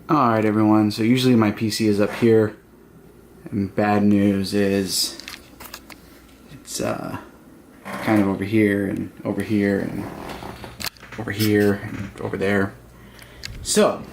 Alright everyone, so usually my PC is up here, and bad news is it's kind of over here and over here and over here and over there. So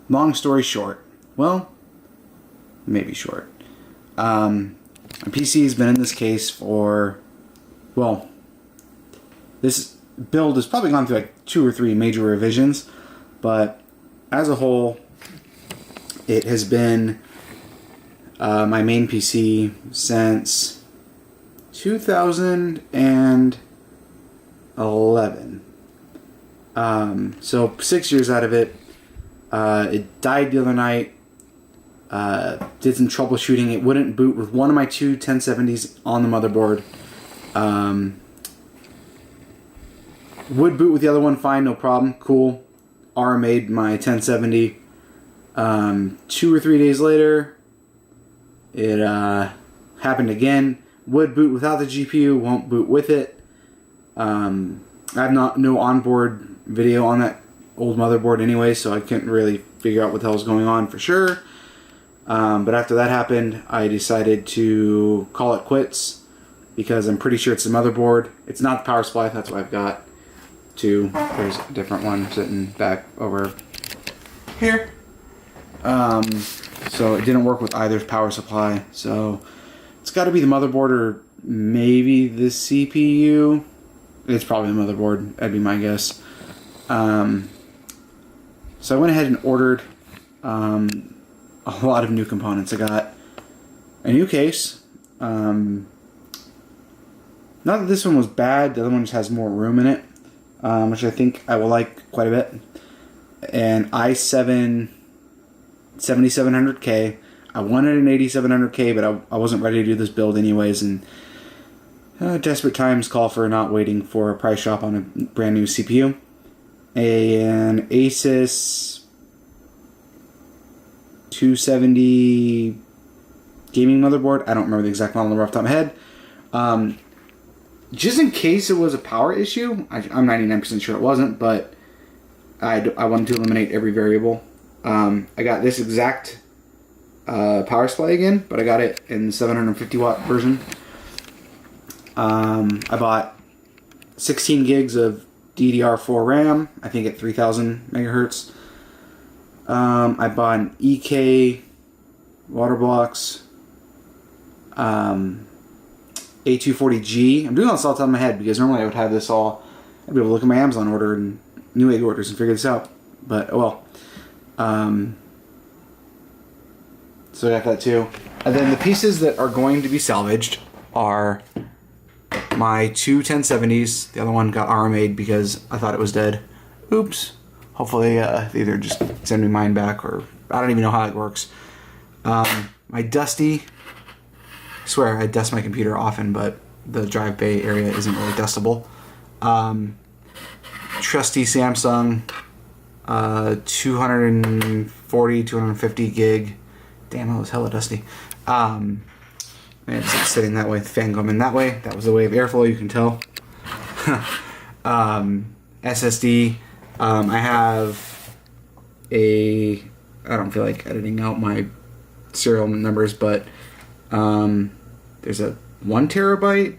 long story short, well, maybe short. My PC has been in this case for, well, this build has probably gone through like 2 or 3 major revisions, but as a whole, it has been my main PC since 2011. So 6 years out of it. It died the other night. Did some troubleshooting. It wouldn't boot with one of my two 1070s on the motherboard. Would boot with the other one fine, no problem. Cool. RMA'd my 1070. 2 or 3 days later, it happened again. Would boot without the GPU, won't boot with it. I have no onboard video on that old motherboard anyway, so I couldn't really figure out what the hell was going on for sure. But after that happened, I decided to call it quits because I'm pretty sure it's the motherboard. It's not the power supply. That's why I've got 2. There's a different one sitting back over here. So it didn't work with either power supply. So it's got to be the motherboard or maybe the CPU. It's probably the motherboard. That'd be my guess. So I went ahead and ordered a lot of new components. I got a new case. Not that this one was bad. The other one just has more room in it, which I think I will like quite a bit. An i7 7700K. I wanted an 8700K, but I wasn't ready to do this build anyways, and desperate times call for not waiting for a price shop on a brand new CPU. An Asus 270 gaming motherboard. I don't remember the exact model off the top of my head. Just in case it was a power issue, I'm 99% sure it wasn't, but I wanted to eliminate every variable. I got this exact power supply again, but I got it in the 750 watt version. I bought 16 gigs of DDR4 RAM, I think at 3000 megahertz. I bought an EK water blocks, A240G. I'm doing all this off the top of my head because normally I would have this all, I'd be able to look at my Amazon order and Newegg orders and figure this out. But oh well. So I got that too. And then the pieces that are going to be salvaged are my 2 1070s. The other one got RMA'd because I thought it was dead. Oops. Hopefully they either just send me mine back, or I don't even know how it works. My dusty, I swear I dust my computer often, but the drive bay area isn't really dustable. Trusty Samsung 240, 250 gig. Damn, that was hella dusty. And it's sitting that way, the fan coming that way. That was the way of airflow, you can tell. SSD. I have I don't feel like editing out my serial numbers, but there's a 1 terabyte,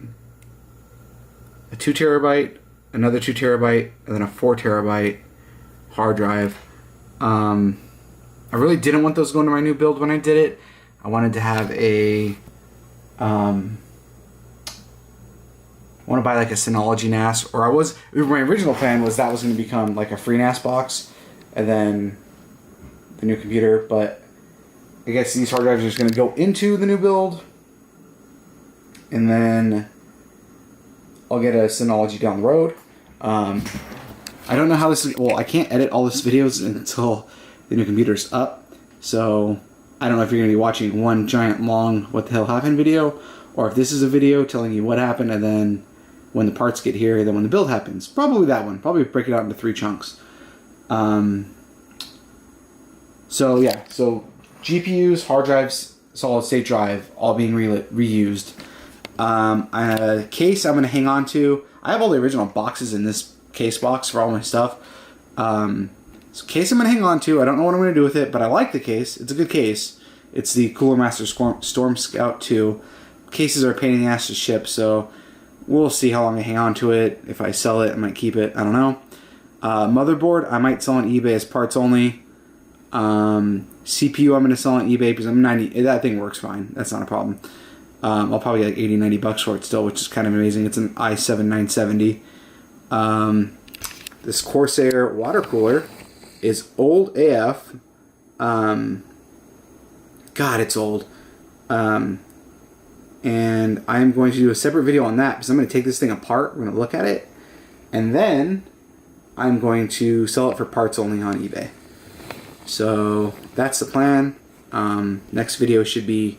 a 2 terabyte, another 2 terabyte, and then a 4 terabyte hard drive. I really didn't want those going to my new build when I did it. I wanted to have I want to buy like a Synology NAS, or my original plan was that was going to become like a free NAS box, and then the new computer, but I guess these hard drives are just going to go into the new build, and then I'll get a Synology down the road. I don't know how this is... Well, I can't edit all this videos until the new computer's up. So I don't know if you're going to be watching one giant long what the hell happened video, or if this is a video telling you what happened and then when the parts get here, then when the build happens. Probably that one. Probably break it out into 3 chunks. So yeah, so GPUs, hard drives, solid state drive, all being reused. A case I'm going to hang on to. I have all the original boxes in this case box for all my stuff. So case I'm going to hang on to. I don't know what I'm going to do with it, but I like the case. It's a good case. It's the Cooler Master Storm Scout 2. Cases are a pain in the ass to ship, so we'll see how long I hang on to it. If I sell it, I might keep it. I don't know. Motherboard, I might sell on eBay as parts only. CPU, I'm going to sell on eBay because I'm 90. That thing works fine. That's not a problem. I'll probably get like 80, 90 bucks for it still, which is kind of amazing. It's an i7 970. This Corsair water cooler is old AF. God, it's old. And I'm going to do a separate video on that because I'm going to take this thing apart. We're going to look at it. And then I'm going to sell it for parts only on eBay. So that's the plan. Next video should be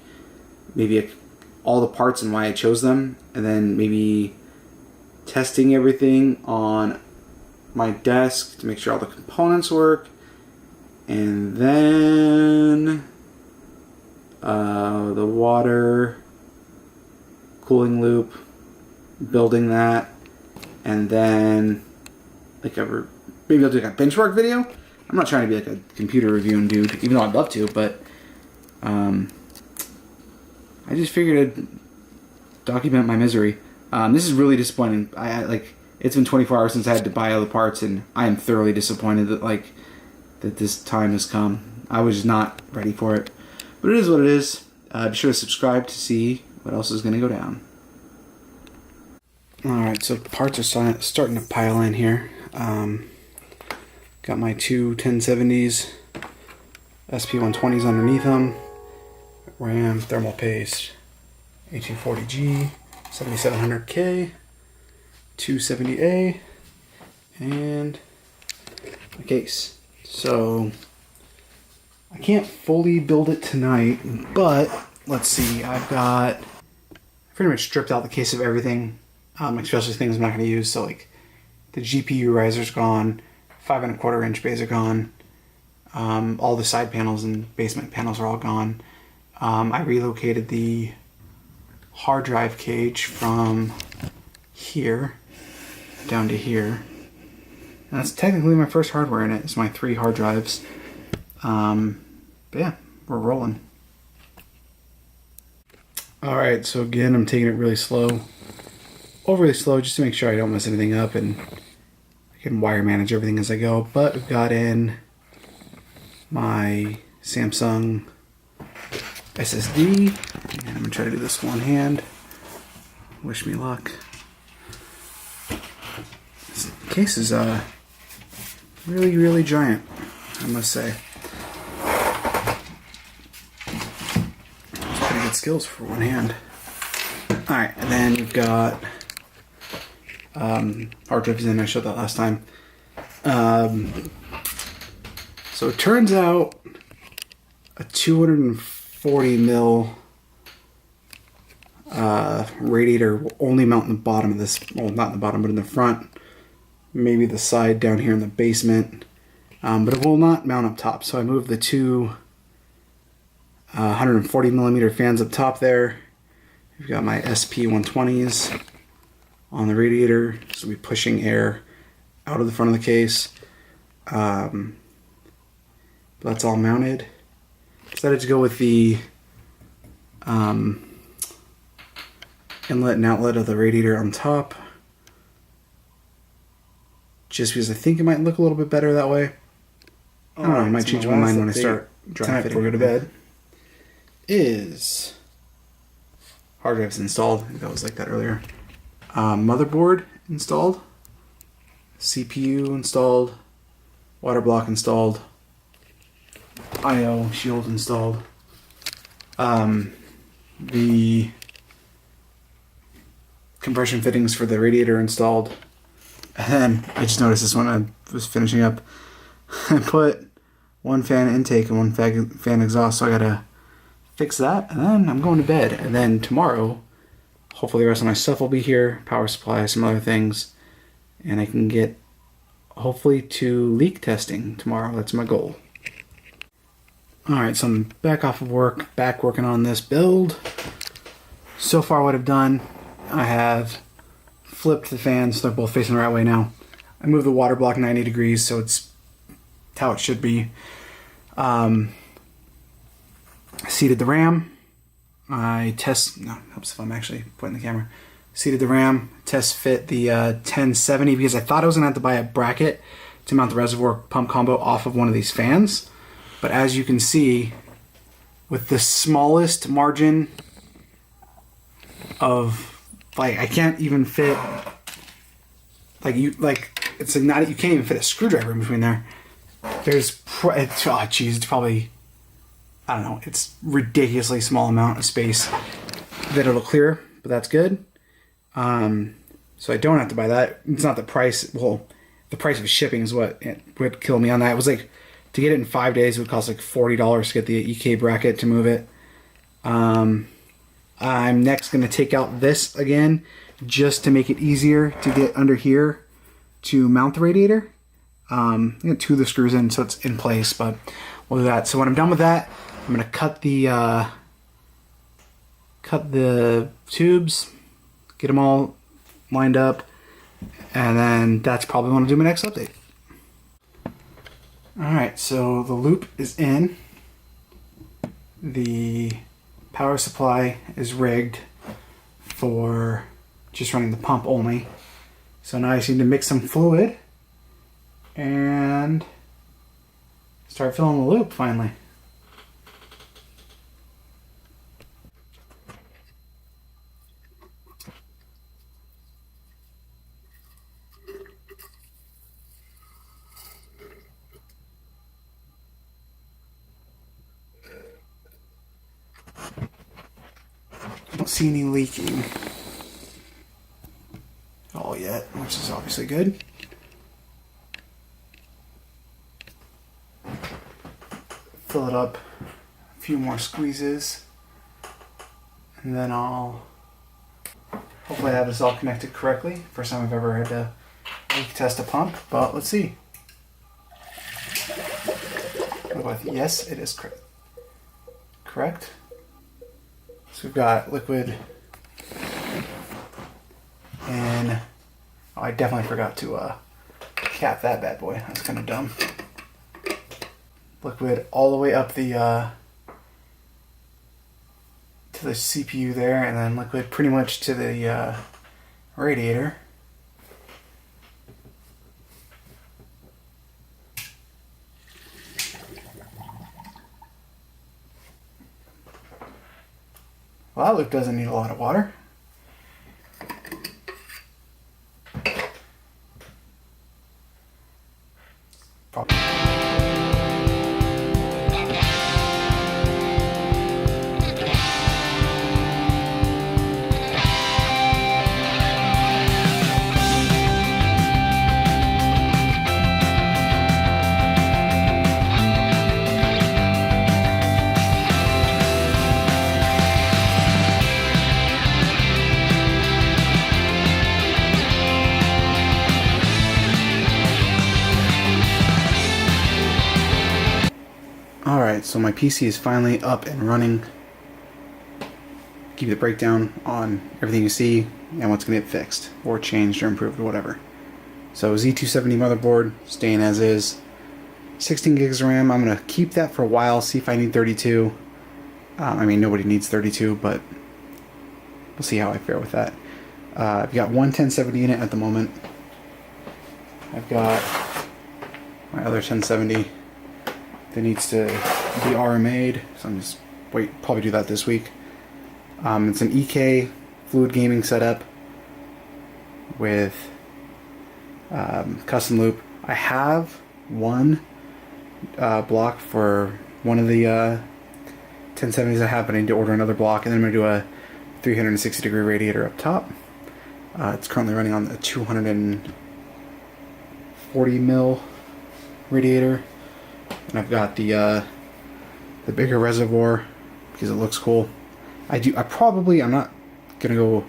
maybe all the parts and why I chose them, and then maybe testing everything on my desk to make sure all the components work, and then the water cooling loop, building that, and then maybe I'll do like a benchmark video. I'm not trying to be like a computer reviewing dude, even though I'd love to, but I just figured I'd document my misery. This is really disappointing. It's been 24 hours since I had to buy all the parts, and I am thoroughly disappointed that this time has come. I was not ready for it, but it is what it is. Be sure to subscribe to see what else is going to go down. All right, so parts are starting to pile in here. Got my two 1070s, SP120s underneath them, RAM, thermal paste, 1840G, 7700K, 270A, and a case. So I can't fully build it tonight, but let's see. I've pretty much stripped out the case of everything, especially things I'm not going to use. So like the GPU riser's gone. 5 1/4 inch bays are gone. All the side panels and basement panels are all gone. I relocated the hard drive cage from here down to here. And that's technically my first hardware in it. It's my 3 hard drives. But yeah, we're rolling. Alright, so again, I'm taking it really slow. Overly slow just to make sure I don't mess anything up, and can wire manage everything as I go. But we've got in my Samsung SSD, and I'm gonna try to do this one hand. Wish me luck. This case is really, really giant, I must say. It's pretty good skills for one hand. Alright, and then you've got hard drives in. I showed that last time. So it turns out a 240 mil radiator will only mount in the bottom of this. Well, not in the bottom, but in the front. Maybe the side down here in the basement. But it will not mount up top. So I moved the two 140 millimeter fans up top there. We've got my SP120s on the radiator, so we'll be pushing air out of the front of the case. That's all mounted. Decided to go with the inlet and outlet of the radiator on top, just because I think it might look a little bit better that way. I don't know, I might change my mind when I start dry fitting. Before we go to bed is hard drives installed. I think that was like that earlier. Motherboard installed, CPU installed, water block installed, IO shield installed. The compression fittings for the radiator installed. And then I just noticed this when I was finishing up. I put one fan intake and one fan exhaust, so I gotta fix that, and then I'm going to bed. And then tomorrow, hopefully the rest of my stuff will be here, power supply, some other things, and I can get, hopefully, to leak testing tomorrow. That's my goal. Alright, so I'm back off of work, back working on this build. So far what I've done, I have flipped the fans, they're both facing the right way now. I moved the water block 90 degrees, so it's how it should be. Seated the RAM. Helps if I'm actually pointing the camera. Seated the RAM, test fit the 1070 because I thought I was gonna have to buy a bracket to mount the reservoir pump combo off of one of these fans. But as you can see, with the smallest margin of, like, I can't even fit, it's like not, you can't even fit a screwdriver in between there. It's probably, I don't know, it's ridiculously small amount of space that it'll clear, but that's good. So I don't have to buy that. It's not the price, well, the price of shipping is what it would kill me on that. It was like, to get it in 5 days, it would cost like $40 to get the EK bracket to move it. I'm next going to take out this again, just to make it easier to get under here to mount the radiator. I'm going to two of the screws in so it's in place, but we'll do that. So when I'm done with that, I'm going to cut the tubes, get them all lined up, and then that's probably when I'll do my next update. Alright, so the loop is in. The power supply is rigged for just running the pump only. So now I just need to mix some fluid and start filling the loop finally. I don't see any leaking at all yet, which is obviously good. Fill it up, a few more squeezes, and then I'll hopefully have this all connected correctly. First time I've ever had to leak test a pump, but let's see. Yes, it is correct. So we've got liquid, and oh, I definitely forgot to cap that bad boy. That's kind of dumb. Liquid all the way up the to the CPU there, and then liquid pretty much to the radiator. Well, that loop doesn't need a lot of water. Probably. Alright, so my PC is finally up and running. Give you the breakdown on everything you see and what's going to get fixed or changed or improved or whatever. So Z270 motherboard, staying as is. 16 gigs of RAM, I'm going to keep that for a while, see if I need 32. I mean, nobody needs 32, but we'll see how I fare with that. I've got one 1070 in it at the moment. I've got my other 1070 that needs to be RMA'd, so I'm just probably do that this week. It's an EK fluid gaming setup with custom loop. I have one block for one of the 1070s I have, but I need to order another block, and then I'm going to do a 360 degree radiator up top. It's currently running on the 200 and 40 mil radiator, and I've got the bigger reservoir because it looks cool. I'm not gonna go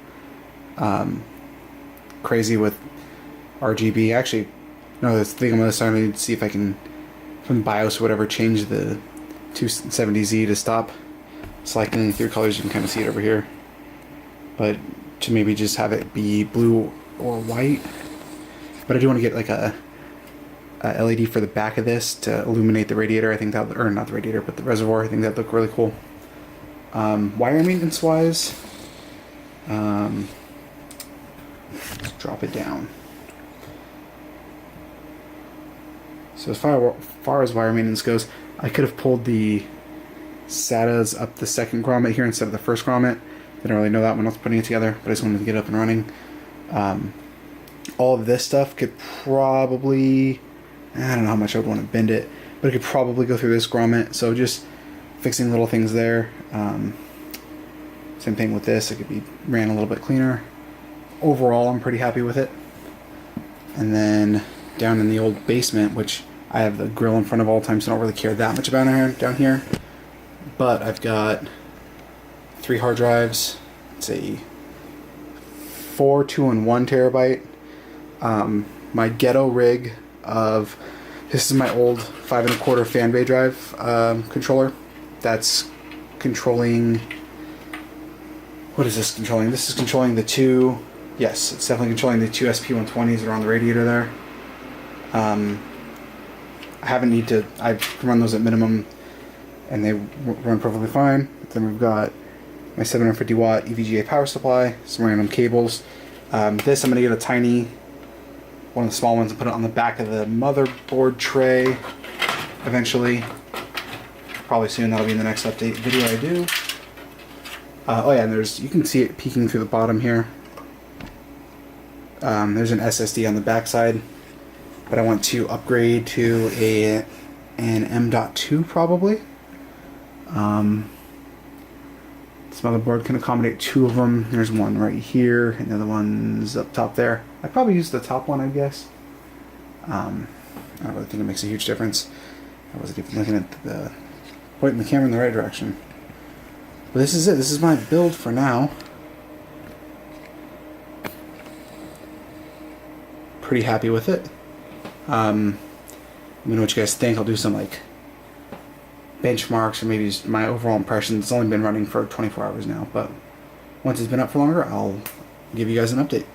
crazy with RGB. Actually, no, the thing I'm gonna start to see if I can, from BIOS or whatever, change the 270Z to stop selecting through colors. You can kind of see it over here, but to maybe just have it be blue or white. But I do want to get like a LED for the back of this to illuminate the radiator. I think that, or not the radiator, but the reservoir. I think that'd look really cool. Wire maintenance wise, drop it down. So as far as wire maintenance goes, I could have pulled the SATAs up the second grommet here instead of the first grommet. Didn't really know that when I was putting it together, but I just wanted to get it up and running. All of this stuff could probably, I don't know how much I would want to bend it, but it could probably go through this grommet. So just fixing little things there. Same thing with this, it could be ran a little bit cleaner. Overall, I'm pretty happy with it. And then down in the old basement, which I have the grill in front of all the time, so I don't really care that much about down here. But I've got 3 hard drives. It's a 4 2-in-1 terabyte. My ghetto rig of, this is my old 5 1/4 fan bay drive controller. That's controlling, what is this controlling? This is controlling the two, yes, it's definitely controlling the 2 SP120s that are on the radiator there. I run those at minimum and they run perfectly fine. Then we've got my 750 watt EVGA power supply, some random cables. This I'm going to get a tiny, one of the small ones, and put it on the back of the motherboard tray eventually. Probably soon, that'll be in the next update video I do. Oh yeah, and you can see it peeking through the bottom here. There's an SSD on the back side, but I want to upgrade to an M.2 probably. This motherboard can accommodate 2 of them. There's one right here, and the other one's up top there. I'd probably use the top one, I guess. I don't really think it makes a huge difference. I wasn't even looking at pointing the camera in the right direction. But this is it. This is my build for now. Pretty happy with it. Let me know what you guys think. I'll do some like benchmarks or maybe just my overall impressions. It's only been running for 24 hours now, but once it's been up for longer, I'll give you guys an update.